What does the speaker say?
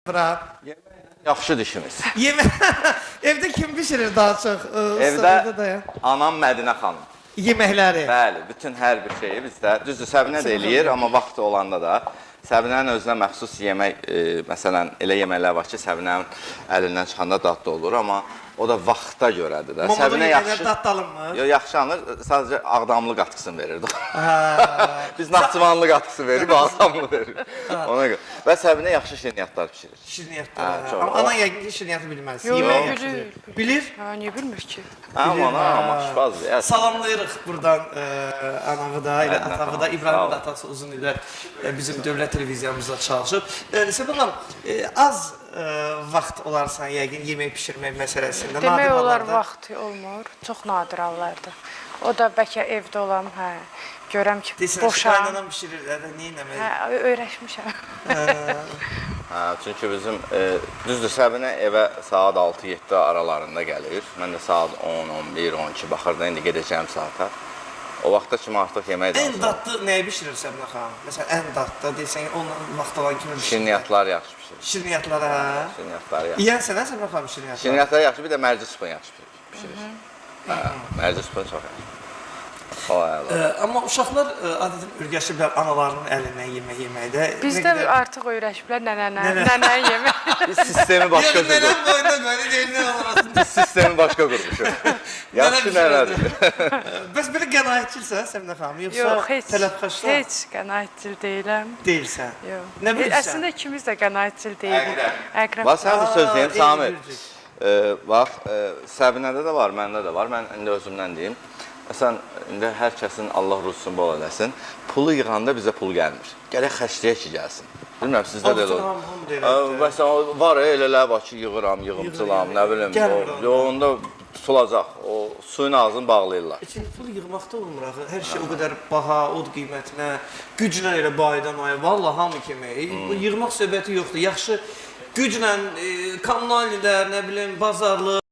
Bırak. Yaxşı dişimiz. Evdə kim bişirir daha çox? Evdə anam Mədinə xanım. Yeməkləri. Bəli, bütün hər bir şeyi bizdə. Düzdür, Səbinə də eləyir, amma vaxtı olanda da Səbinənin özünə məxsus yemək, məsələn, elə yeməklər var ki, Səbinənin əlindən çıxanda dadlı olur, amma o da vaxta görədir də. Səbinə yaxşı dadlı alınmır. Yox, yaxşı alınır, sadəcə ağdamlı qatkısını verirdik. Biz Naxçıvanlı qatkısı veririk, ağdamlı veririk. Ona görə. Və Səbinə yaxşı şirniyyatlar pişirir. Şirniyyatlar. Amma ana yəqin ki, şirniyyatı bilməz. Yox, bilir. Bilir? Ha, niyə bilmir ki? Amma aşpazdır. Salamlayırıq buradan anamı da, elə atamı da, İbrahim da atası uzun illər bizim dövlət televiziyamızda çalışıb. Səbəb az vaxt olarsan yəqin yemək pişirmək məsələsində. Demək olar vaxt olmur, çox nadir hallarda. O da bəlkə evdə olam, hə, görəm ki, boşam. Deyirsən, qaynanan pişirir, nə eləmək? Hə, öyrəşmişəm. Çünki bizim, düzdür, Səbinə evə saat 6-7 aralarında gəlir. Mən də saat 10, 11, 12 baxırda, indi gedəcəyim saata. O vaxta kimi artıq yemək də ən dadlı nəyi pişirir Səbinə xanım? Məsələn, ən dadlı, deyirsən, ondan vaxt olan kimi pişirir. Şirniyyatlar yaxşı pişirir. Şirniyyatları, hə? Şirniyyatları yaxşı. Yiyənsən, hə Səbinə xanım şirniyyatları? Şirniyyatları yaxşı, bir də mərci sıpın yaxşı pişirir. Mərci sıpın çox yaxşı. Amma uşaqlar adətən ürgəşiblər analarının əlindən yemək yeməkdə. Bizdə artıq öyrəşiblər nənə yemək. Biz sistemi başqa qurmuşuq. Nənəm qoyuna qoyuna deyilən olarasın. Biz sistemi başqa qurmuşuq. Yaxşı nənədir. Bəs belə qənaətçilsən Səbinə xanım, yoxsa tələbxaşlar? Heç qənaətçil deyiləm. Deyilsən? Yox. Nə bilirsən? Əslində ikimiz də qənaətçil deyilik. Əqrəb. Bax, sən bir söz deyim, Samir. Bax, Səbinədə də var, məndə də var. Mən indi özümdən deyim. Məsələn, indi hər kəsin Allah ruzusunu bol eləsin, pulu yığanda bizə pul gəlmir. Gələk xərcləyək ki, gəlsin. Bilmirəm, sizdə də elə olur. Məsələn, var elələr var ki, yığıram, yığımcılam, nə bilim, onda tutulacaq, o suyun ağzını bağlayırlar. Şimdi pul yığmaqda olmur axı, hər şey o qədər baha, od qiymətinə, güclə elə baydan aya, valla hamı kimi. Yığmaq söhbəti yoxdur, yaxşı güclə, kommunalilər, nə bilim, bazarlıq,